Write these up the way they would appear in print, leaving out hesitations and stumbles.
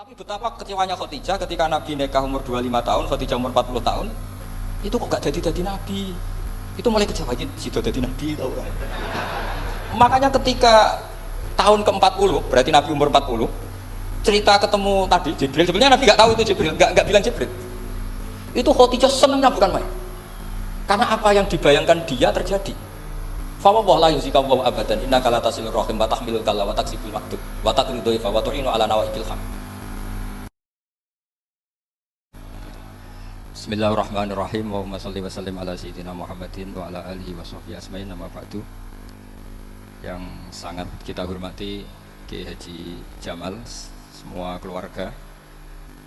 Tapi betapa kecewanya Khadijah ketika Nabi nikah umur 25 tahun, Khadijah umur 40 tahun. Itu kok gak jadi Nabi. Itu mulai kecewa situ jadi Nabi tahu kan. Makanya ketika tahun ke-40, berarti Nabi umur 40, cerita ketemu tadi Jibril, sebenarnya Nabi gak tahu itu Jibril, gak bilang Jibril. Itu Khadijah senangnya bukan main. Karena apa yang dibayangkan dia terjadi. Fa wa la yuzika wa abadan innaka la tasilur rahim wa tahmilul kalla wa taksibul maktub wa taqridu fa wa tu'inu ala nawaibil ham. Bismillahirrahmanirrahim. Allahumma shalli wa sallim ala sayyidina Muhammadin wa ala alihi wa sahbihi asma'in nama ba'du. Yang sangat kita hormati Kiai Haji Jamal, semua keluarga.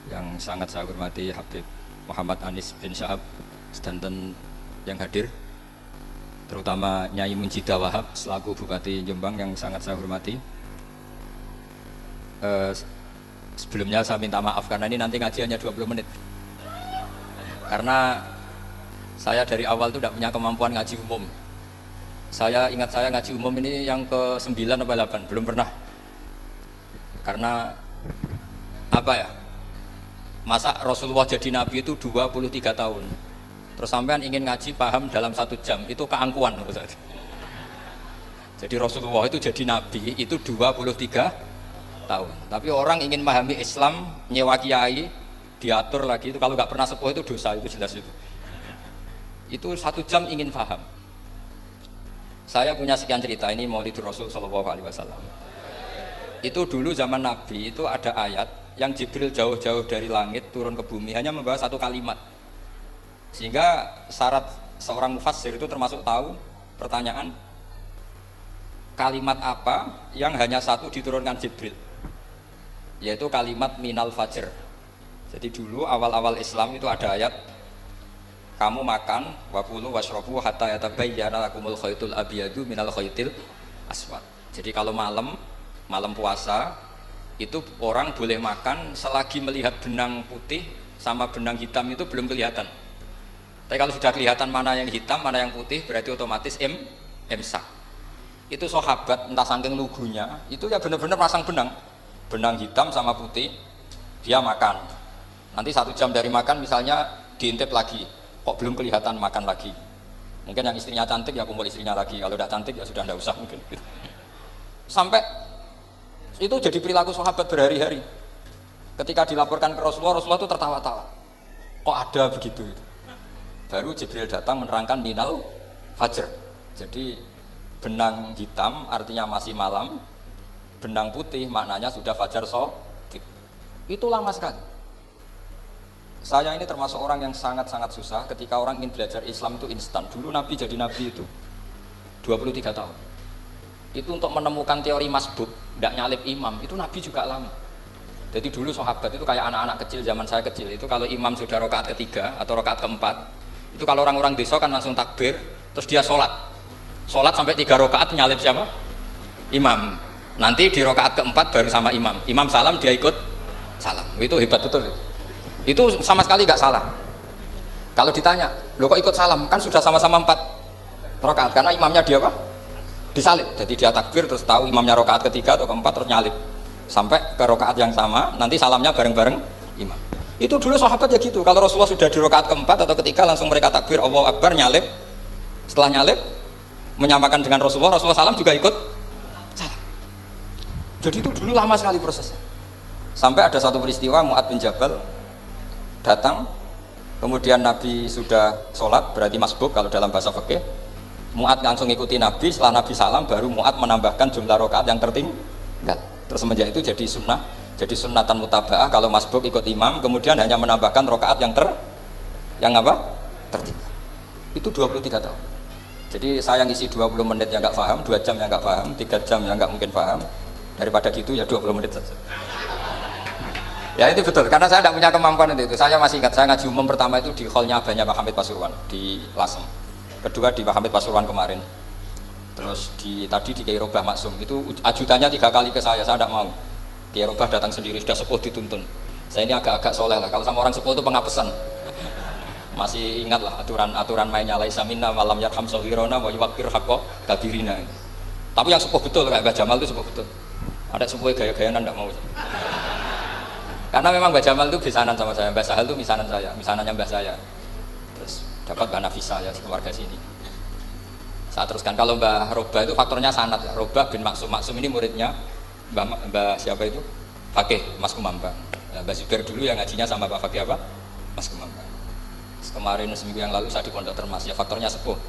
Yang sangat saya hormati Habib Muhammad Anis bin Syahab, sedanten yang hadir, terutama Nyai Munjidah Wahab selaku Bupati Jombang yang sangat saya hormati. Sebelumnya saya minta maaf karena ini nanti ngaji hanya 20 menit. Karena saya dari awal itu tidak punya kemampuan ngaji umum. Saya ingat saya ngaji umum ini yang ke-9 atau 8, belum pernah. Karena apa ya? Masa Rasulullah jadi Nabi itu 23 tahun. Terus sampean ingin ngaji paham dalam 1 jam, itu keangkuhan menurut saya. Jadi Rasulullah itu jadi Nabi itu 23 tahun. Tapi orang ingin memahami Islam, nyewa kiai, diatur lagi, itu kalau nggak pernah sepuh itu dosa, itu jelas itu. Itu 1 jam ingin paham. Saya punya sekian cerita, ini Maulidur Rasul Sallallahu Alaihi Wasallam. Itu dulu zaman Nabi itu ada ayat yang Jibril jauh-jauh dari langit turun ke bumi hanya membawa 1 kalimat. Sehingga syarat seorang mufassir itu termasuk tahu pertanyaan kalimat apa yang hanya 1 diturunkan Jibril, yaitu kalimat minal fajr. Jadi dulu awal-awal Islam itu ada ayat kamu makan wakulu washrobu hatta yatabayyana lakumul khaytul abyadu minal khaytil aswad. Jadi kalau malam puasa itu orang boleh makan selagi melihat benang putih sama benang hitam itu belum kelihatan. Tapi kalau sudah kelihatan mana yang hitam, mana yang putih, berarti otomatis imsak. Itu sahabat entah saking lugunya, itu ya benar-benar pasang benang hitam sama putih, dia makan. Nanti 1 jam dari makan misalnya diintip lagi, kok belum kelihatan makan lagi. Mungkin yang istrinya cantik ya kumpul istrinya lagi, kalau tidak cantik ya sudah tidak usah mungkin. Sampai itu jadi perilaku sahabat berhari-hari. Ketika dilaporkan ke Rasulullah, Rasulullah itu tertawa-tawa. Kok ada begitu? Baru Jibril datang menerangkan minal fajr. Jadi benang hitam artinya masih malam, benang putih maknanya sudah fajar shadiq. Itu lama sekali. Saya ini termasuk orang yang sangat-sangat susah ketika orang ingin belajar Islam itu instan. Dulu Nabi jadi Nabi itu 23 tahun. Itu untuk menemukan teori masbuk, tidak nyalip imam, itu Nabi juga lama. Jadi dulu sahabat itu kayak anak-anak kecil zaman saya kecil, itu kalau imam sudah rakaat ketiga atau rakaat keempat, itu kalau orang-orang desa kan langsung takbir, terus dia sholat sampai 3 rakaat nyalip siapa? Imam. Nanti di rakaat keempat baru sama imam salam dia ikut salam. Itu hebat betul. Itu sama sekali gak salah. Kalau ditanya, lo kok ikut salam? Kan sudah sama-sama 4 rakaat, karena imamnya dia apa? Disalib. Jadi dia takbir terus tahu imamnya rakaat ketiga atau keempat terus nyalip sampai ke rakaat yang sama, nanti salamnya bareng-bareng imam. Itu dulu sahabat ya gitu. Kalau Rasulullah sudah di rakaat keempat atau ketiga langsung mereka takbir Allahu Akbar, nyalip. Setelah nyalip menyamakan dengan Rasulullah salam juga ikut salam. Jadi itu dulu lama sekali prosesnya. Sampai ada satu peristiwa Mu'ad bin Jabal datang, kemudian Nabi sudah sholat, berarti masbuk kalau dalam bahasa fikih. Mu'ad langsung ikuti Nabi, setelah Nabi salam baru Mu'ad menambahkan jumlah rakaat yang tertinggal. Terus semenjak itu jadi sunnah, jadi sunnatan mutaba'ah kalau masbuk ikut imam, kemudian hanya menambahkan rakaat yang tertinggal. Itu 23 tahun. Jadi saya ngisi 20 menit yang nggak paham, 2 jam yang nggak paham, 3 jam yang nggak mungkin paham. Daripada gitu ya 20 menit saja. Ya itu betul, karena saya tidak punya kemampuan itu. Saya masih ingat, saya ngaji umum pertama itu di hallnya abahnya Pak Hamid Pasuruan di Lasem. Kedua di Pak Hamid Pasuruan kemarin. Terus tadi di Kiai Robah Maksum, itu ajudannya 3 kali ke saya tidak mau. Kiai Robah datang sendiri, sudah sepuh dituntun. Saya ini agak-agak soleh lah, kalau sama orang sepuh itu pengapesan. Masih ingat lah aturan mainnya, laisa minna malam yarham shahirona wa yuwaqqir haqqa kabirina. Tapi yang sepuh betul, kayak Mbah Jamal itu sepuh betul. Ada sepuh gaya-gayaan tidak mau. Karena memang Mbak Jamal itu besanan sama saya, Mbak Sahal itu misanan saya, misanannya Mbak saya. Terus dapat Mbak Nafisa ya, keluarga sini. Saya teruskan, kalau Mbak Robah itu faktornya sanad ya. Robah bin Maksum, Maksum ini muridnya Mbak siapa itu? Fakih, Mas Kumambang. Nah, Mbak Zubair dulu yang ngajinya sama Pak Fakih apa? Mas Kumambang. Kemarin seminggu yang lalu saya di Pondok Termas, ya faktornya sepuh.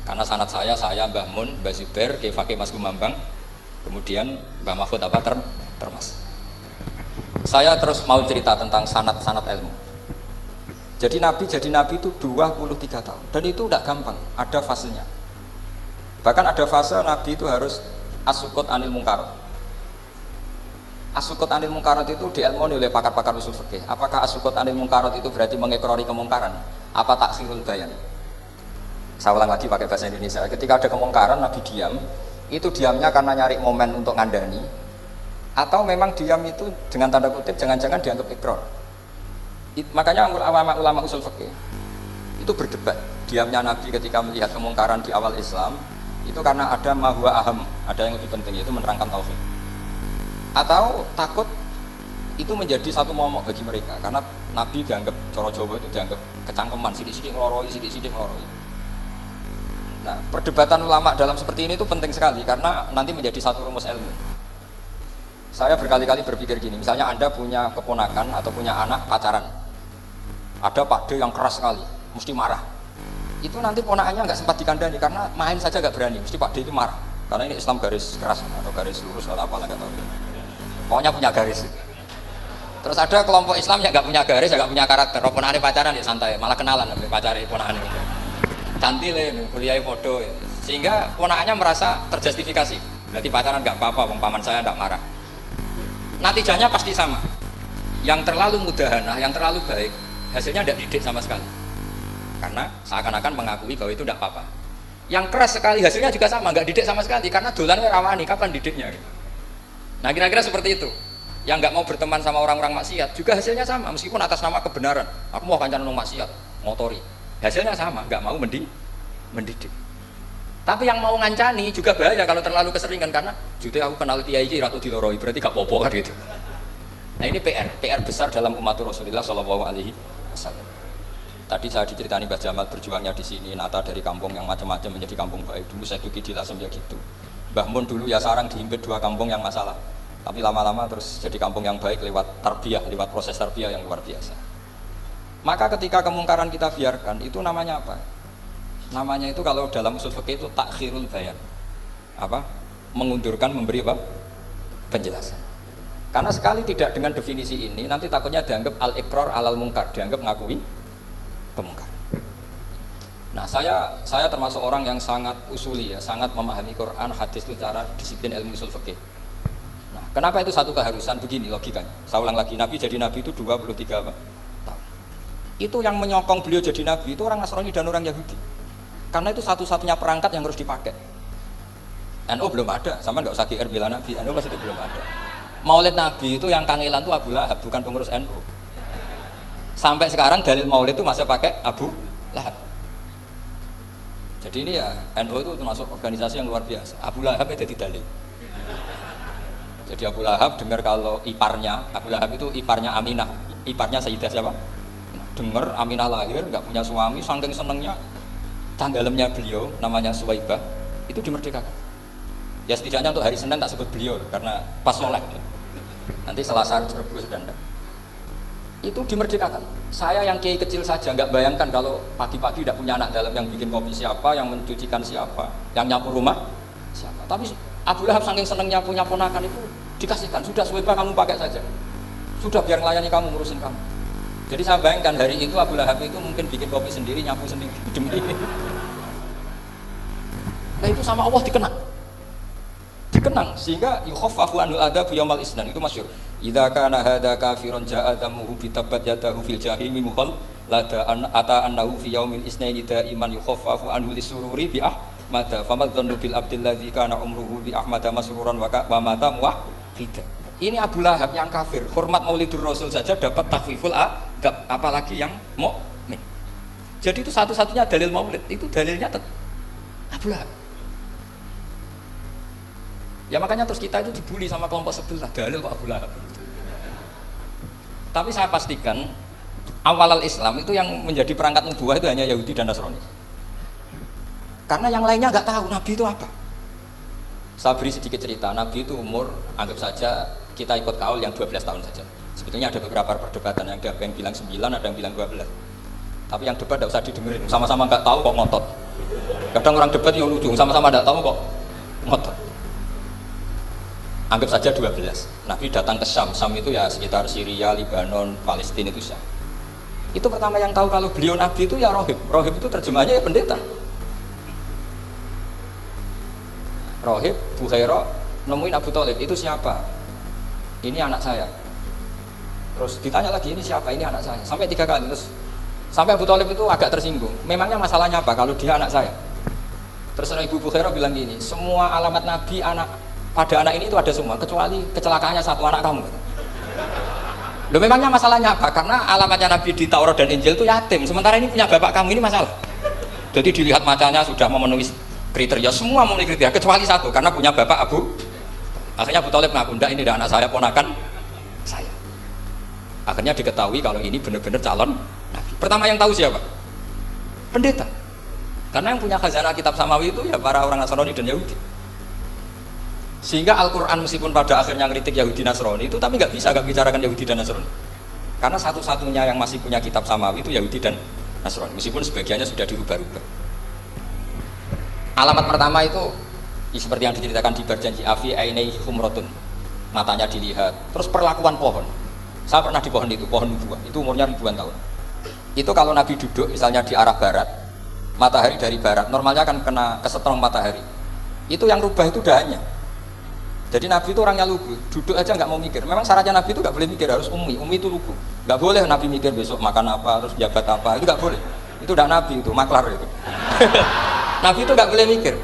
Karena sanad saya Mbah Mun, Mbak Zubair, Kiai Fakih Mas Kumambang, kemudian Mbah Mahfud apa? Termas. Saya terus mau cerita tentang sanad-sanad ilmu. Jadi Nabi itu 23 tahun, dan itu tidak gampang, ada fasenya. Bahkan ada fase Nabi itu harus as-sukut anil mungkarat. As-sukut anil mungkarat itu diilmoni oleh pakar-pakar usul fikih. Apakah as-sukut anil mungkarat itu berarti mengekrori kemungkaran? Apa takhirul bayan? Saya ulang lagi pakai bahasa Indonesia. Ketika ada kemungkaran, Nabi diam. Itu diamnya karena nyari momen untuk ngandani, atau memang diam itu dengan tanda kutip jangan-jangan dianggap ikrar. Makanya ulama usul fikih itu berdebat. Diamnya Nabi ketika melihat kemungkaran di awal Islam itu karena ada mahwa aham, ada yang lebih penting, yaitu menerangkan tauhid. Atau takut itu menjadi satu momok bagi mereka, karena Nabi dianggap coro Jawa itu dianggap kecangkeman, sidik-sidik ngeloroi, sidik-sidik ngeloroi. Nah, perdebatan ulama dalam seperti ini itu penting sekali karena nanti menjadi satu rumus ilmu. Saya berkali-kali berpikir gini, misalnya Anda punya keponakan atau punya anak pacaran, ada pakde yang keras sekali, mesti marah. Itu nanti ponakannya nggak sempat dikandani karena main saja nggak berani, mesti pakde itu marah. Karena ini Islam garis keras atau garis lurus atau apalah nggak tahu. Pokoknya punya garis. Terus ada kelompok Islam yang nggak punya garis, nggak punya karakter. Ponakannya pacaran ya santai, malah kenalan sama pacarnya ponakannya. Cantik kuliah foto, sehingga ponakannya merasa terjustifikasi. Berarti pacaran nggak apa-apa, paman saya nggak marah. Natijahnya pasti sama. Yang terlalu mudahanah, yang terlalu baik, hasilnya tidak didik sama sekali. Karena seakan-akan mengakui bahwa itu tidak apa-apa. Yang keras sekali hasilnya juga sama, nggak didik sama sekali. Karena dolannya rawani, kapan didiknya? Nah kira-kira seperti itu. Yang nggak mau berteman sama orang-orang maksiat juga hasilnya sama, meskipun atas nama kebenaran. Aku mau kancan maksiat, ngotori. Hasilnya sama, nggak mau mendidik. Tapi yang mau ngancani juga bahaya kalau terlalu keseringan, karena jute aku kenal kiai iki ratu diloroi, berarti gak popo kan gitu. Nah ini PR besar dalam umat Rasulullah Shallallahu Alaihi Wasallam. Tadi saya diceritani Mbah Jamal berjuangnya di sini, nata dari kampung yang macam-macam menjadi kampung baik. Dulu saya duki di Lasem ya gitu. Mbah Mun dulu ya sarang dihimpit 2 kampung yang masalah, tapi lama-lama terus jadi kampung yang baik lewat tarbiyah, lewat proses tarbiyah yang luar biasa. Maka ketika kemungkaran kita biarkan, itu namanya apa? Namanya itu kalau dalam usul fikih itu takhirul bayan. Apa? Mengundurkan memberi apa? Penjelasan. Karena sekali tidak dengan definisi ini, nanti takutnya dianggap al-iqrar alal munkar, dianggap ngakui kemungkaran. Nah, saya termasuk orang yang sangat usuli ya, sangat memahami Quran, hadis itu cara disiplin ilmu usul fikih. Nah, kenapa itu satu keharusan? Begini logikanya. Saya ulang lagi, Nabi jadi Nabi itu 23 tahun. Itu yang menyokong beliau jadi Nabi itu orang Nasrani dan orang Yahudi. Karena itu satu-satunya perangkat yang harus dipakai. NU belum ada, sama nggak usah GR bela Nabi, NU pasti belum ada. Maulid Nabi itu yang kangelan itu Abu Lahab, bukan pengurus NU. Sampai sekarang dalil Maulid itu masih pakai Abu Lahab. Jadi ini ya NU itu termasuk organisasi yang luar biasa. Abu Lahab itu jadi dalil. Jadi Abu Lahab dengar kalau iparnya, Abu Lahab itu iparnya Aminah, iparnya Sayyidah siapa? Dengar Aminah lahir, nggak punya suami, saking senengnya tanggalemnya beliau namanya Suwaibah itu dimerdekakan. Ya setidaknya untuk hari Senin tak sebut beliau karena pas sholat. Nanti Selasa Rabu sedang itu dimerdekakan. Saya yang kiai kecil saja nggak bayangkan kalau pagi-pagi tidak punya anak dalam, yang bikin kopi siapa, yang mencucikan siapa, yang nyapu rumah siapa. Tapi Abu Lahab saking senengnya punya ponakan itu dikasihkan, sudah Suwaibah kamu pakai saja, sudah biar melayani kamu, ngurusin kamu. Jadi saya bayangkan hari itu Abu Lahab itu mungkin bikin kopi sendiri, nyapu sendiri demi ini. Nah itu sama Allah dikenang sehingga yukhaffafu anhu adab yaumal isnan, itu masyhur. Idza kana hadza kafiran ja'a damuhu bi tabbat yadahu fil jahimi mukhal lada ata annahu fi yaumil isnaini daiman yukhaffafu anhu lisururi bi ahmada famadhannu bil abdil ladzi kana umruhu bi ahmada masruran wa mata muwahhida. Ini Abu Lahab yang kafir, hormat Maulidur Rasul saja dapat takhfiful adab, apalagi yang mukmin. Jadi itu satu-satunya dalil Maulid, itu dalilnya Abu Lahab. Ya makanya terus kita itu dibully sama kelompok sebelah, dalil kok Abu Lahab. Tapi saya pastikan awal Islam itu yang menjadi perangkat nubuwah itu hanya Yahudi dan Nasrani. Karena yang lainnya nggak tahu Nabi itu apa. Saya beri sedikit cerita. Nabi itu umur, anggap saja kita ikut kaul yang 12 tahun saja. Sebetulnya ada beberapa perdebatan, yang ada yang bilang 9, ada yang bilang 12. Tapi yang debat tidak usah didengerin, sama-sama nggak tahu kok ngotot. Kadang orang debat yang lucu, sama-sama nggak tahu kok ngotot. Anggap saja 12. Nabi datang ke Syam. Syam itu ya sekitar Syria, Lebanon, Palestina itu Syam. Itu pertama yang tahu kalau beliau Nabi itu ya rohib. Rohib itu terjemahnya ya pendeta. Rohib, Bukhairah nemuin Abu Thalib, itu siapa? Ini anak saya. Terus ditanya lagi, ini siapa? Ini anak saya. Sampai 3 kali. Terus sampai Abu Thalib itu agak tersinggung. Memangnya masalahnya apa kalau dia anak saya? Terus Ibu Bukhairah bilang gini, semua alamat Nabi pada anak ini itu ada semua, kecuali kecelakaannya satu, anak kamu. Loh, memangnya masalahnya apa? Karena alamatnya Nabi di Taurat dan Injil itu yatim, sementara ini punya bapak kamu, ini masalah. Jadi dilihat macanya sudah memenuhi kriteria, semua memenuhi kriteria, kecuali satu, karena punya bapak Abu. Akhirnya Abu Thalib ngaku, enggak, ini tidak anak saya, ponakan saya. Akhirnya diketahui kalau ini benar-benar calon Nabi. Pertama yang tahu siapa? Pendeta. Karena yang punya khazanah kitab samawi itu ya para orang Nasrani dan Yahudi. Sehingga Al-Quran meskipun pada akhirnya kritik Yahudi Nasrani itu, tapi nggak bisa nggak bicarakan Yahudi dan Nasrani. Karena satu-satunya yang masih punya kitab samawi itu Yahudi dan Nasrani, meskipun sebagiannya sudah dirubah-rubah. Alamat pertama itu seperti yang diceritakan di berjanji afi ainaihi humratun, matanya dilihat. Terus perlakuan pohon. Saya pernah di pohon itu, pohon nubuwah. Itu umurnya ribuan tahun. Itu kalau Nabi duduk misalnya di arah barat, matahari dari barat, normalnya kan kena kesetrum matahari. Itu yang rubah itu dahannya. Jadi Nabi itu orangnya lugu, duduk aja nggak mau mikir. Memang syaratnya Nabi itu nggak boleh mikir, harus ummi itu lugu. Nggak boleh Nabi mikir besok makan apa, terus jabat apa, itu nggak boleh. Itu udah Nabi, itu maklar itu. Nabi itu nggak boleh mikir.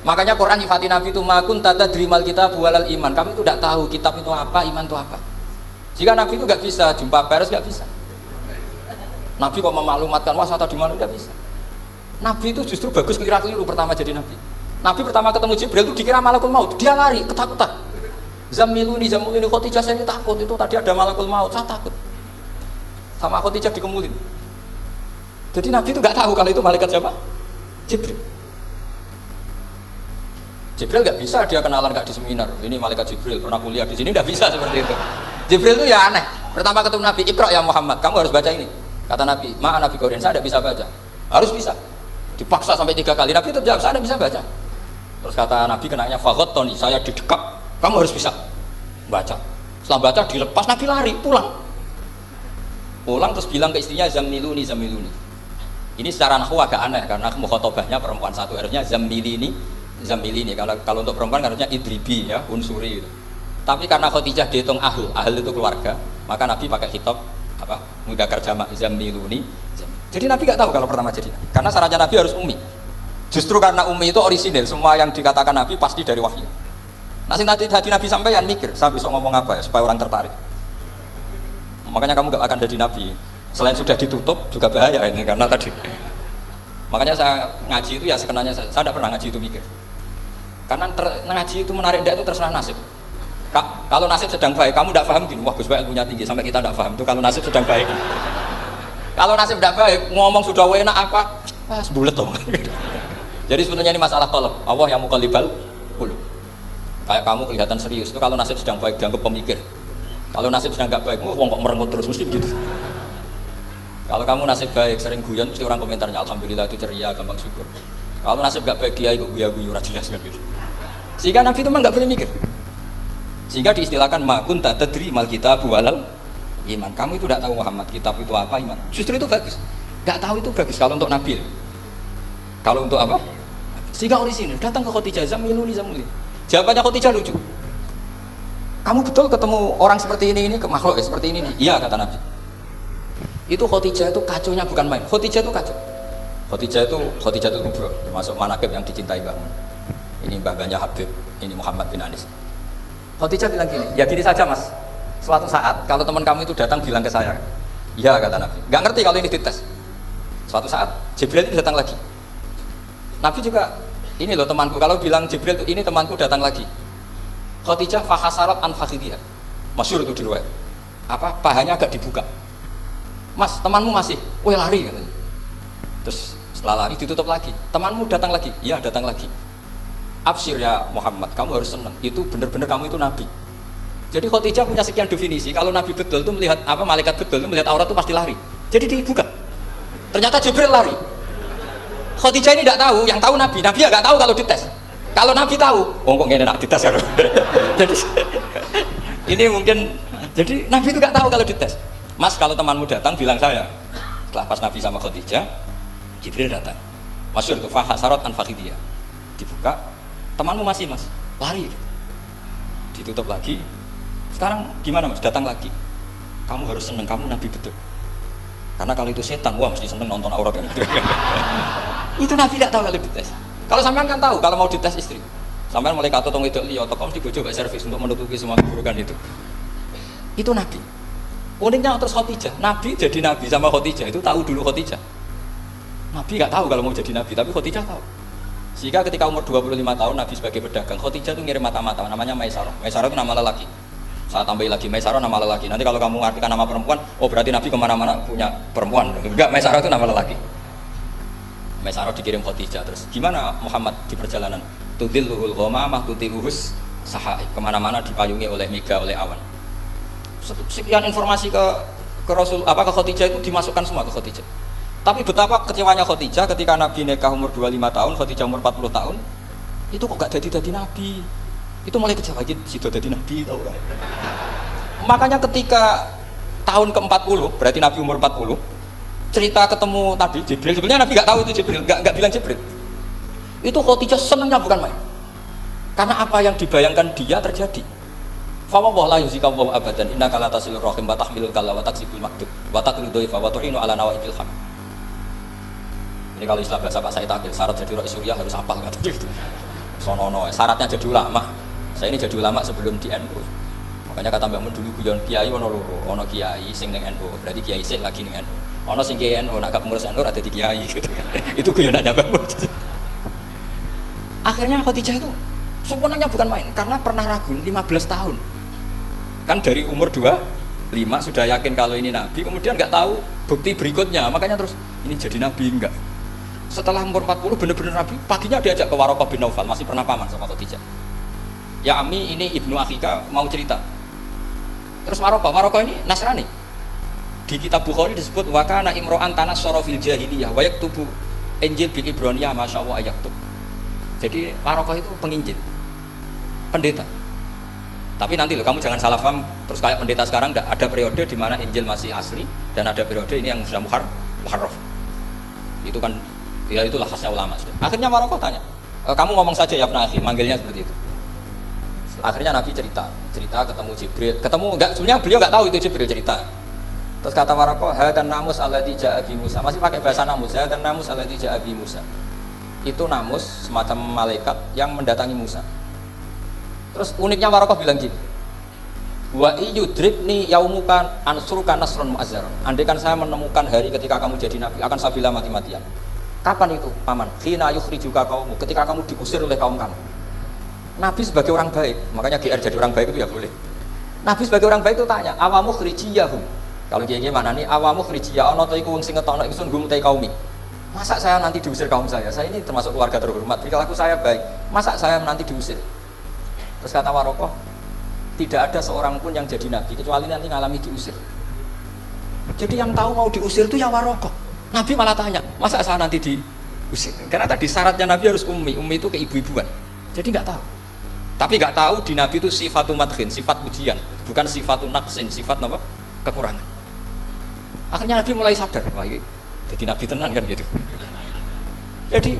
Makanya Quran nyifati Nabi itu makun tata drimal kita bualal iman. Kami itu tidak tahu kitab itu apa, iman itu apa. Jika Nabi itu nggak bisa jumpa pers, nggak bisa. Nabi kok memaklumatkan wasata di mana, nggak bisa. Nabi itu justru bagus keliru pertama jadi Nabi. Nabi pertama ketemu Jibril itu dikira malakul maut, dia lari ketakutan. Zamiluni Khadijah, saya ini takut, itu tadi ada malakul maut, saya takut. Sama Khadijah dikemulin. Jadi Nabi itu nggak tahu kalau itu malaikat siapa? Jibril. Jibril nggak bisa dia kenalan nggak di seminar. Ini malaikat Jibril pernah kuliah di sini, nggak bisa seperti itu. Jibril itu ya aneh. Pertama ketemu Nabi, Iqra ya Muhammad, kamu harus baca ini. Kata Nabi, Nabi Quran, saya tidak bisa baca. Harus bisa. Dipaksa sampai 3 kali. Nabi itu jawab, saya tidak bisa baca. Terus kata Nabi kenanya faghotoni, saya didekap, kamu harus bisa baca. Setelah baca dilepas, Nabi lari pulang terus bilang ke istrinya zamiluni. Ini secara nahwu agak aneh karena mukhotobahnya perempuan satu, harusnya zamilini. Kalau untuk perempuan harusnya idribi ya, unsuri gitu. Tapi karena Khadijah dihitung ahl itu keluarga, maka Nabi pakai khitab apa? Mudzakkar jamak zamiluni. Jadi Nabi nggak tahu kalau pertama jadi, karena syaratnya Nabi harus ummi. Justru karena ummi itu orisinil, semua yang dikatakan Nabi pasti dari wahyu. Nanti hati Nabi sampean mikir, saya besok ngomong apa ya supaya orang tertarik. Makanya kamu gak akan jadi Nabi. Selain sudah ditutup juga bahaya ini karena tadi. Makanya saya ngaji itu ya sekenanya saya tidak pernah ngaji itu mikir. Karena ngaji itu menarik itu terserah nasib. Kalau nasib sedang baik, kamu tidak paham gini, wah Gus Baik ilmunya tinggi sampai kita tidak paham itu kalau nasib sedang baik. Kalau nasib tidak baik, ngomong sudah enak apa, pas bulet dong. Jadi sebenarnya ini masalah qalb. Allah yang muqallibal qulub. Kayak kamu kelihatan serius itu kalau nasib sedang baik dianggap pemikir. Kalau nasib sedang nggak baik, wong kok merengut terus mesti begitu. Kalau kamu nasib baik sering guyon mesti orang komentarnya alhamdulillah itu ceria, gampang syukur. Kalau nasib nggak baik dia ikut guyu-guyu ora jelas kan gitu. Sehingga Nabi itu memang nggak boleh mikir. Sehingga diistilahkan ma kunta tadri mal kitab walal iman. Kamu itu tidak tahu Muhammad kitab itu apa iman. Justru itu bagus. Nggak tahu itu bagus kalau untuk Nabi. Kalau untuk apa? Sehingga orisinil datang ke Khadijah zamiluni. Jawabannya Khadijah lucu. Kamu betul ketemu orang seperti ini ke makhluk ya, seperti ini nih? Iya kata Nabi. Itu Khadijah itu kacaunya bukan main. Khadijah itu kacau. Khadijah itu kubro, termasuk manaqib yang dicintai Mbah Mun. Ini mbahnya Habib, ini Muhammad bin Anis. Khadijah bilang gini, ya gini saja mas. Suatu saat kalau teman kamu itu datang bilang ke saya, iya kata Nabi. Nggak ngerti kalau ini dites. Suatu saat Jibril itu datang lagi. Nabi juga, ini loh temanku, kalau bilang Jibril itu ini temanku datang lagi. Khadijah fahasarat an fakhidiyah. Masyhur itu di riwayat. pahanya agak dibuka. Mas, temanmu masih, weh lari katanya. Terus setelah lari ditutup lagi, temanmu datang lagi, iya datang lagi. Absyir ya Muhammad, kamu harus senang. Itu benar-benar kamu itu nabi. Jadi Khadijah punya sekian definisi. Kalau nabi betul itu melihat malaikat betul itu melihat aurat itu pasti lari. Jadi dibuka. Ternyata Jibril lari. Khadijah ini tidak tahu, yang tahu nabi. Nabi ya nggak tahu kalau dites. Kalau nabi tahu, oh kok nggak enak dites ya. Jadi ini mungkin. Jadi nabi itu nggak tahu kalau dites. Mas, kalau temanmu datang bilang saya. Setelah pas nabi sama Khadijah, Jibril datang. Masyhur itu fahasarat an fakhidiyah. Dibuka, temanmu masih mas, lari. Ditutup lagi. Sekarang gimana mas? Datang lagi. Kamu harus seneng, kamu nabi betul. Karena kalau itu setan, wah mesti seneng nonton aurat yang gitu. Itu nabi tidak tahu kalau dites. Kalau sampean kan tahu kalau mau dites istri. Sampean mulai kata tong itu liya atau kamu dibojo mbak servis untuk menutupi semua keburukan itu. Itu nabi. Uniknya terus Khadijah, nabi jadi nabi sama Khadijah itu tahu dulu Khadijah. Nabi nggak tahu kalau mau jadi nabi, tapi Khadijah tahu. Sehingga ketika umur 25 tahun Nabi sebagai pedagang, Khadijah itu ngirim mata-mata namanya Maisarah. Maisarah itu nama lelaki. Saya tambahin lagi Maisarah nama lelaki. Nanti kalau kamu artikan nama perempuan, oh berarti Nabi kemana-mana punya perempuan. Enggak, Maisarah itu nama lelaki. Maisarah dikirim Khadijah. Terus gimana Muhammad di perjalanan? Tudilluhul ghamamah tuti'uhus sahai. Kemana-mana dipayungi oleh mega, oleh awan. Sekian informasi ke Rasul, ke Khadijah itu dimasukkan semua ke Khadijah. Tapi betapa kecewanya Khadijah ketika Nabi nikah umur 25 tahun, Khadijah umur 40 tahun, itu kok gak jadi Nabi. Itu mulai kecewa gitu, situ jadi Nabi tahu kan. Makanya ketika tahun ke-40, berarti Nabi umur 40, cerita ketemu Nabi Jibril, sebenarnya Nabi gak tahu itu Jibril, gak bilang Jibril. Itu Khadijah senangnya bukan main. Karena apa yang dibayangkan dia terjadi. Fa wallahu la yuzika wa abadan innaka la tasilur rahim wa tahmilul kalla wa taksibul maktub wa taqridu dhaifa wa tu'inu ala nawaibil ham. Ini kalau istilah bahasa Pak Said Akil, syarat jadi rakyat Suriah harus hafal kata gitu. Sonono, syaratnya jadi ulama. Saya ini jadi ulama sebelum di NU. Makanya kata Mbak Mun dulu guyon kiai ono loro, ono kiai sing ning NU, berarti kiai sik lagi ning NU. Ono sing kiai NU nak pengurus NU ada di kiai gitu kan. Itu guyonannya Mbak Mun. Akhirnya Khadijah itu sebenarnya bukan main karena pernah ragu 15 tahun. Kan dari umur 25 sudah yakin kalau ini Nabi, kemudian nggak tahu bukti berikutnya, makanya terus ini jadi Nabi enggak. Setelah umur 40 benar-benar Nabi, paginya diajak ke Waraqah bin Naufal, masih pernah paman sama Khadijah. Ya Ami, ini Ibnu Akhika mau cerita. Terus Waraqah ini Nasrani. Di kitab Bukhari disebut wa kana imro'an tanassara fil jahiliyah wa yaktubu Injil bil Ibraniyah masyaallah ayaktub. Jadi Waraqah itu penginjil, pendeta. Tapi nanti loh, kamu jangan salah paham terus kayak pendeta sekarang, ada periode di mana Injil masih asli dan ada periode ini yang sudah muharraf. Itu kan ya itulah khasnya ulama sudah. Akhirnya Waraqah tanya, kamu ngomong saja ya Ibnu Akhi, manggilnya seperti itu. Akhirnya Nabi cerita ketemu Jibril, enggak, sebenarnya beliau enggak tahu itu Jibril cerita. Terus kata Waraqah, hadan namus alladzi ja'a bi Musa. Masih pakai bahasa namus, hadan namus alladzi ja'a bi Musa. Itu namus semacam malaikat yang mendatangi Musa. Terus uniknya Waraqah bilang gini, wa yudribni yaumuka ansuruka nasrun mu'azzaron. Andai kan saya menemukan hari ketika kamu jadi nabi, akan saya bela mati-matian. Kapan itu paman? Khina yukhrijuka kaummu, ketika kamu diusir oleh kaum kamu. Nabi sebagai orang baik, makanya GR jadi orang baik itu ya boleh. Nabi sebagai orang baik itu tanya, awamu khrijiyahum. Kalau kiye mana nih, awamu khrijiyah ana ta iku wong sing ngetokno ingsun gum te kaumi. Masa saya nanti diusir kaum saya? Saya ini termasuk keluarga terhormat, perilaku saya baik. Masa saya nanti diusir? Terus kata Waraqah, tidak ada seorang pun yang jadi nabi kecuali nanti ngalami diusir. Jadi yang tahu mau diusir itu ya Waraqah. Nabi malah tanya, masa saya nanti diusir? Karena tadi syaratnya nabi harus ummi itu keibu-ibuan. Jadi nggak tahu. Tapi nggak tahu di nabi itu sifatu madkhin, sifat ujian, bukan sifatu naqsin, sifat apa? Kekurangan. Akhirnya Nabi mulai sadar, wah ini jadi nabi tenan kan gitu. Jadi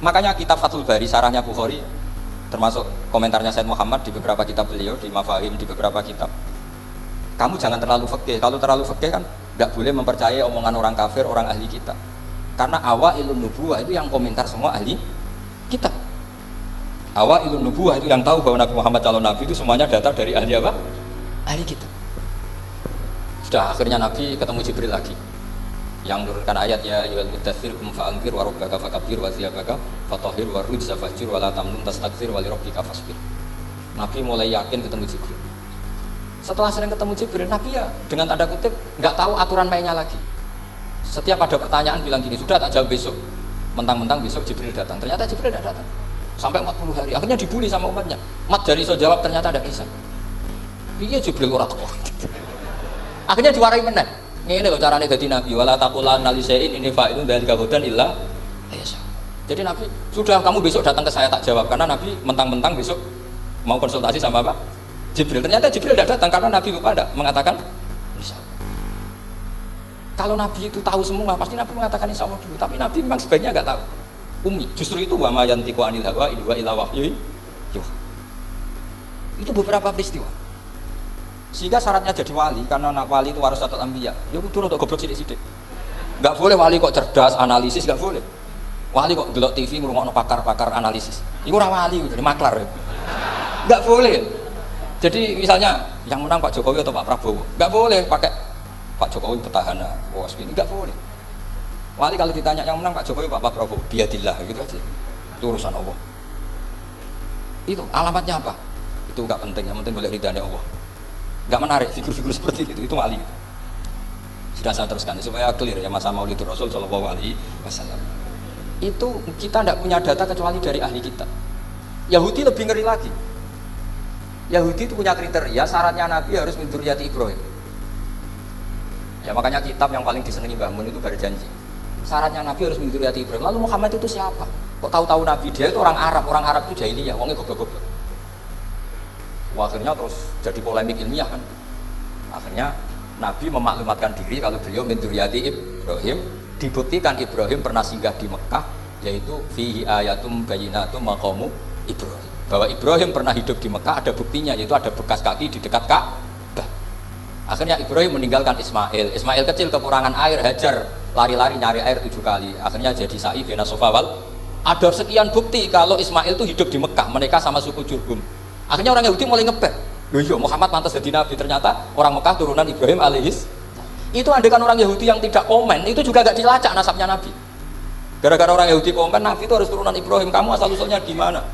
makanya kitab Fathul Bari, sarahnya Bukhari, termasuk komentarnya Said Muhammad di beberapa kitab beliau, di Mafahim, di beberapa kitab. Kamu jangan terlalu fikih. Kalau terlalu fikih kan nggak boleh mempercayai omongan orang kafir, orang ahli kitab. Karena awailun nubuwah itu yang komentar semua ahli kitab. Awailun nubuwah itu yang tahu bahwa Nabi Muhammad calon nabi itu semuanya data dari ahli apa? Ahli kitab. Sudah akhirnya Nabi ketemu Jibril lagi yang menurunkan ayat ya ayyuhal mudaththir qum fa'anzir wa rabbaka fakabbir wa thiyabaka fatahhir wa rujza fahjur wa la tamnun tastakthir wa li rabbika fasbir. Nabi mulai yakin ketemu Jibril. Setelah sering ketemu Jibril, Nabi ya dengan tanda kutip nggak tahu aturan mainnya lagi. Setiap ada pertanyaan bilang gini, sudah tak jawab besok. Mentang-mentang besok Jibril datang. Ternyata Jibril tidak datang. Sampai 40 hari. Akhirnya dibully sama umatnya. Mat dari so jawab ternyata ada bisa. Iya Jibril ora teko. Akhirnya diwarai meneh. Ngene lho carane dadi nabi. Wala taqulanna li syai'in inni fa'ilun dzalika ghadan illa ayasha. Jadi Nabi, sudah kamu besok datang ke saya tak jawab karena Nabi mentang-mentang besok mau konsultasi sama apa? Jibril. Ternyata Jibril tidak datang karena Nabi lupa ada mengatakan insya Allah. Kalau Nabi itu tahu semua, pasti Nabi mengatakan insya Allah dulu. Tapi Nabi memang sebaiknya nggak tahu. Umi, justru itu wa ma yantiqu anil hawa in huwa illa wahyu yuha. Itu beberapa peristiwa. Sehingga syaratnya jadi wali, karena anak wali itu warasatul anbiya. Ya kudu untuk goblok sithik-sithik. Enggak boleh wali kok cerdas, analisis enggak boleh. Wali kok delok TV ngrungokno pakar-pakar analisis. Iku ora wali, jadi maklar. Enggak boleh. Jadi misalnya yang menang Pak Jokowi atau Pak Prabowo, enggak boleh pakai Pak Jokowi petahana. Wah, ini enggak boleh. Wali kalau ditanya yang menang Pak Jokowi Pak Prabowo, biadillah gitu aja. Itu urusan Allah. Itu alamatnya apa? Itu enggak penting, yang penting boleh ridhanya Allah. Enggak menarik figur-figur seperti itu wali. Sudah saya teruskan supaya clear ya masa Maulid Rasul sallallahu alaihi wasallam. Itu kita tidak punya data kecuali dari ahli kita. Yahudi lebih ngeri lagi. Yahudi itu punya kriteria syaratnya Nabi harus min dzurriyyati Ibrahim. Ya makanya kitab yang paling disenangi Mbah Mun itu berjanji. Syaratnya Nabi harus min dzurriyyati Ibrahim. Lalu Muhammad itu siapa? Kok tahu-tahu Nabi dia itu orang Arab itu jahiliyah, wongnya goblok-goblok. Wah, akhirnya terus jadi polemik ilmiah kan. Akhirnya Nabi memaklumatkan diri kalau beliau min dzurriyyati Ibrahim. Dibuktikan Ibrahim pernah singgah di Mekah, yaitu fihi ayatum bayyinatum maqamu Ibrahim. Bahwa Ibrahim pernah hidup di Mekah ada buktinya, yaitu ada bekas kaki di dekat Ka'bah. Akhirnya Ibrahim meninggalkan Ismail. Ismail kecil kekurangan air, Hajar lari-lari nyari air 7 kali. Akhirnya jadi sa'i bena Safa wal. Ada sekian bukti kalau Ismail itu hidup di Mekah, menikah sama suku Jurhum. Akhirnya orang Yahudi mulai ngebet. Loh iya, Muhammad pantas jadi nabi, ternyata orang Mekah turunan Ibrahim alaihis. Itu andekan orang Yahudi yang tidak komen, itu juga gak dilacak nasabnya Nabi. Gara-gara orang Yahudi komen, Nabi itu harus turunan Ibrahim, kamu asal-usulnya gimana?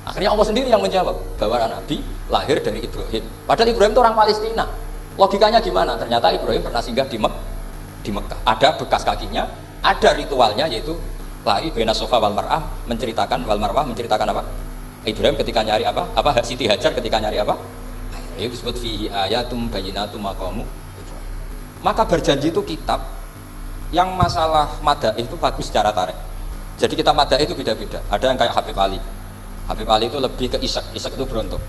Akhirnya Allah sendiri yang menjawab bahwa Nabi lahir dari Ibrahim. Padahal Ibrahim itu orang Palestina. Logikanya gimana? Ternyata Ibrahim pernah singgah di Mekah. Ada bekas kakinya, ada ritualnya yaitu lari bena Safa wal Marwah, menceritakan apa? Ibrahim ketika nyari apa? Siti Hajar ketika nyari apa? Itu disebut fihi ayatum bayyinatum maqamu. Maka berjanji itu kitab yang masalah madaih itu bagus secara tarik. Jadi kita madaih itu beda-beda. Ada yang kayak Habib Ali. Habib Ali itu lebih ke isek itu berontok.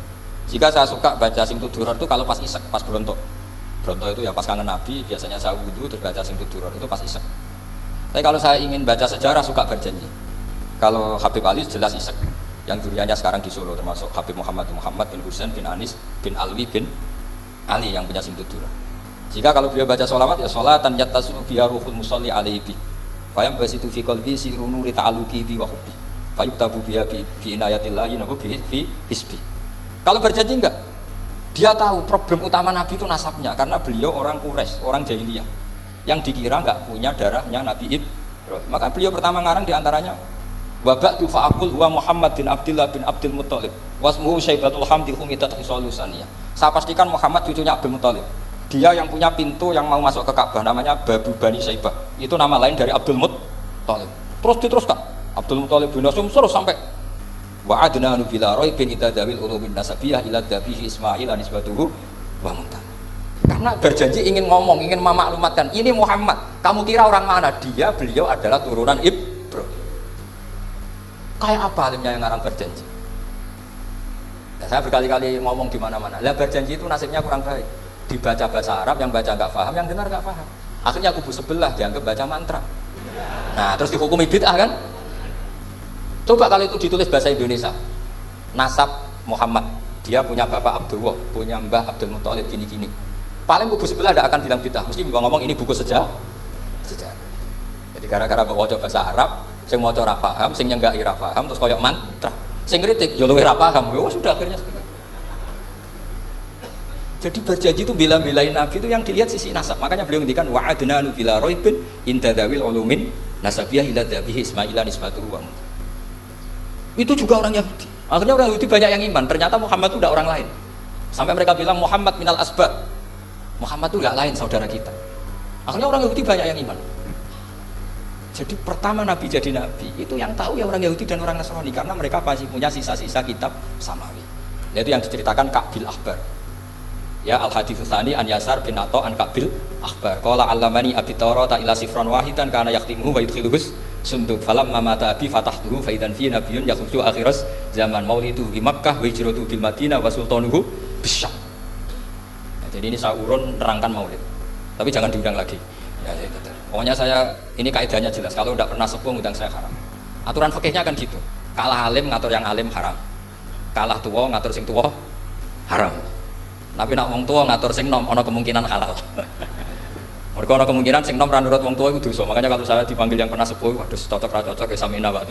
Jika saya suka baca Sing Tuduror itu kalau pas isek, pas berontok. Berontok itu ya pas kangen Nabi, biasanya saya wudhu terus baca Sing Tuduror itu pas isek. Tapi kalau saya ingin baca sejarah suka berjanji. Kalau Habib Ali jelas isek. Yang duriannya sekarang di Solo termasuk Habib Muhammad bin Husain bin Anis bin Alwi bin Ali yang punya Sing Tuduror. Jika kalau beliau baca sholawat ya sholatan yattasu biha ruhul musalli alaihi bi fayam basitu fi qalbi sirru nuri ta'aluki bi wa hubbi fayuktabu biha bi inayatillahi nahu bi hisbi. Kalau berjanji enggak, dia tahu problem utama Nabi itu nasabnya karena beliau orang Quraisy, orang jahiliyah yang dikira enggak punya darahnya Nabi Ibrahim. Maka beliau pertama ngarang diantaranya wa ba'du fa'aqul huwa Muhammad bin Abdullah bin Abdul Muttalib wasmuhu Syaibatul Hamdi humitat khisalusaniyah. Saya pastikan Muhammad cucunya Abdul Muttalib. Dia yang punya pintu yang mau masuk ke Ka'bah namanya Babu Bani Syaibah. Itu nama lain dari Abdul Muttalib. Terus diteruskan Abdul Muttalib bin Hasyim terus sampai wa adnanu bila raibin itadawil ulumin nasabiyah ila dabihi Ismail anisbatuhu wa muntal. Karena berjanji ingin ngomong, ingin memaklumatkan ini Muhammad. Kamu kira orang mana? Beliau adalah turunan Ibrahim. Kayak apa alimnya yang ngarang berjanji? Nah, saya berkali-kali ngomong di mana-mana. Lah berjanji itu nasibnya kurang baik. Dibaca bahasa Arab, yang baca nggak paham, yang dengar nggak paham. Akhirnya kubu sebelah dianggap baca mantra. Nah, terus dihukumi bid'ah kan? Coba kalau itu ditulis bahasa Indonesia, nasab Muhammad, dia punya bapak Abdullah, punya mbah Abdul Muttalib gini-gini. Paling kubu sebelah tidak akan bilang bid'ah, mesti ngomong ini buku sejarah. Jadi gara-gara bawa bahasa Arab, sing mau ora paham, sing nyenggak ira paham, terus koyok mantra, sing kritik yo luwih ra paham, yo sudah akhirnya. Jadi berjanji itu bela-belain Nabi itu yang dilihat sisi nasab. Makanya beliau ngendikan wa adnanu bila raibin indadawil ulumin nasabiyah ila dabihi Ismaila nisbatuhu wa. Itu juga orang Yahudi. Akhirnya orang Yahudi banyak yang iman. Ternyata Muhammad itu udah orang lain. Sampai mereka bilang Muhammad minal asbab. Muhammad itu nggak lain saudara kita. Akhirnya orang Yahudi banyak yang iman. Jadi pertama Nabi jadi Nabi itu yang tahu ya orang Yahudi dan orang Nasrani, karena mereka masih punya sisa-sisa kitab Samawi. Yaitu yang diceritakan Ka'bil Akhbar. Ya al-haditsus tsani an Yasar bin Atha an Ka'bil Akhbar. Qala allamani abi Tawrata ila sifran wahidan kana yaqtimuhu wa yudkhiluhus sunduk falamma mata abi fatahtuhu fa idan fi nabiyyun yakhruju akhiras zaman maulidu di Makkah wa hijratu bil Madinah wa sultanuhu bisyam. Jadi ini saya urun nerangkan maulid. Tapi jangan diundang lagi. Ya, pokoknya saya ini kaidahnya jelas. Kalau tidak pernah sepuh ngundang saya haram. Aturan fikihnya kan gitu. Kalah alim ngatur yang alim haram. Kalah tua ngatur sing tua haram. Tapi nak wong tua ngatur sing nom ana kemungkinan halal. Mergo ana kemungkinan sing nom ra nurut wong tua itu dosa. Makanya kalau saya dipanggil yang pernah sepuh, waduh cocok ra cocok ya samina wae.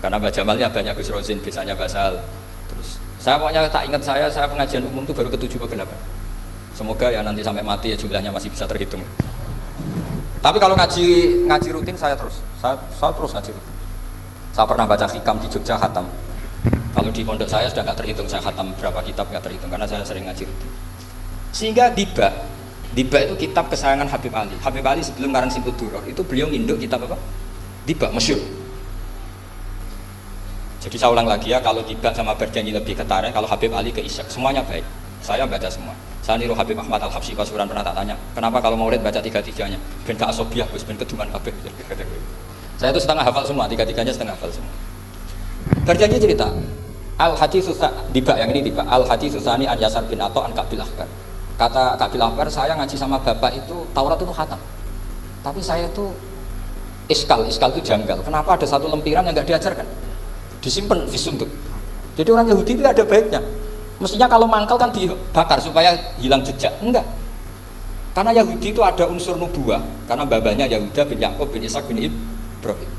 Karena Mbak Jamalnya banyak Gus Rozin, biasanya Basal. Terus saya pokoknya tak ingat saya pengajian umum itu baru ke-7 ke 8. Semoga ya nanti sampai mati ya jumlahnya masih bisa terhitung. Tapi kalau ngaji rutin saya terus ngaji rutin. Saya pernah baca hikam di Jogja khatam. Kalau di pondok saya sudah nggak terhitung saya khatam berapa kitab, nggak terhitung karena saya sering ngaji rutin. Sehingga Diba itu kitab kesayangan Habib Ali. Habib Ali sebelum ngarang Simpul Duror itu beliau nginduk kitab apa? Diba, masyhur. Jadi saya ulang lagi ya, kalau Diba sama berjanji lebih ketara, kalau Habib Ali ke Isyak semuanya baik. Saya baca semua. Saya niru Habib Ahmad Al-Habsyi Pasuruan, pernah tak tanya, kenapa kalau Maulid baca tiga-tiganya? Ben ka asobiah, ben keduman kabeh. Saya itu setengah hafal semua, tiga-tiganya setengah hafal semua. Berjanji cerita Al-Haditsus Diba yang ini Diba Al-Haditsus tsani an Yasar bin Atha an Ka'bil Akhbar. Kata Ka'bil Akhbar, saya ngaji sama bapak itu Taurat itu khatam. Tapi saya itu iskal itu janggal. Kenapa ada satu lempiran yang enggak diajarkan? Disimpan di sunduk. Jadi orang Yahudi tidak ada baiknya. Mestinya kalau mangkal kan dibakar supaya hilang jejak. Enggak. Karena Yahudi itu ada unsur nubuah. Karena babanya Yahuda bin Yakub bin Ishak bin Ibrahim.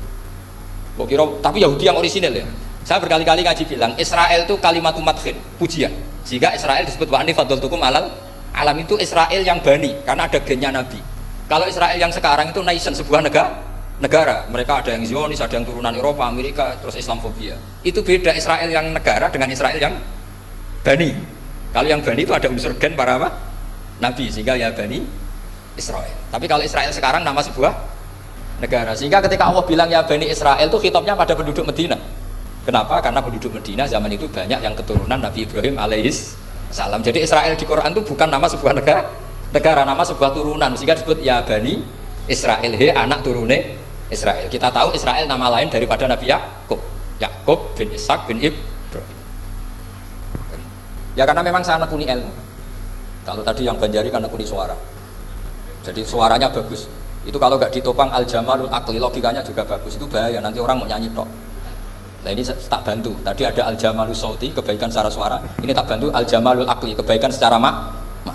Tapi Yahudi yang orisinal ya. Saya berkali-kali ngaji bilang Israel itu kalimat madhin, pujian. Sehingga Israel disebut wa ani fadhaltukum alal alam, itu Israel yang bani karena ada gennya Nabi. Kalau Israel yang sekarang itu nation, sebuah negara. Mereka ada yang Zionis, ada yang turunan Eropa, Amerika, terus Islamofobia. Itu beda Israel yang negara dengan Israel yang bani. Kalau yang bani itu ada unsur gen para apa? Nabi, sehingga ya bani Israel. Tapi kalau Israel sekarang nama sebuah negara. Sehingga ketika Allah bilang ya bani Israel itu khitabnya pada penduduk Medina. Kenapa? Karena penduduk Medina zaman itu banyak yang keturunan Nabi Ibrahim alaihis salam. Jadi Israel di Quran itu bukan nama sebuah negara, nama sebuah turunan. Sehingga disebut ya bani Israel, anak turune Israel. Kita tahu Israel nama lain daripada Nabi Yakub bin Ishak bin Ibrahim. Ya karena memang saya nekuni ilmu. Kalau tadi yang Banjari kan nekuni suara. Jadi suaranya bagus. Itu kalau nggak ditopang al-jamalul aqli, logikanya juga bagus. Itu bahaya, nanti orang mau nyanyi tok. Nah ini tak bantu. Tadi ada al-jamalul sauti, kebaikan secara suara. Ini tak bantu al-jamalul aqli, kebaikan secara makna.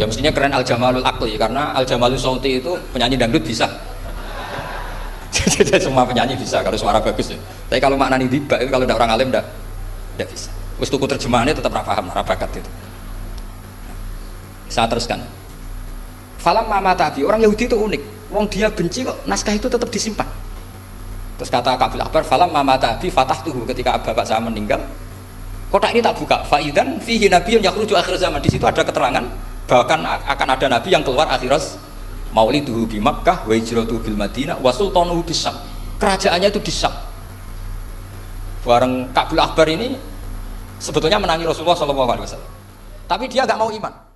Ya mestinya keren al-jamalul aqli, karena al-jamalul sauti itu penyanyi dangdut bisa. Jadi semua penyanyi bisa kalau suara bagus ya. Tapi kalau maknani Diba itu kalau tidak orang alim tidak bisa. Wis tuku terjemahannya tetap ra paham, ra bakat itu. Saya teruskan. Falam mama tabi, orang Yahudi itu unik. Wong dia benci kok naskah itu tetap disimpan. Terus kata Ka'bil Akhbar, falam mama tabi fatahtuhu, ketika bapak saya meninggal, kotak ini tak buka. Faidan fihi nabiyyun yakhruju akhir zaman. Di situ ada keterangan bahkan akan ada nabi yang keluar akhiras mauliduhu bi Makkah wa hijratuhu bil Madinah wa sultanuhu bis Syam. Kerajaannya itu di Syam. Bareng Ka'bil Akhbar ini sebetulnya menangi Rasulullah SAW, tapi dia nggak mau iman.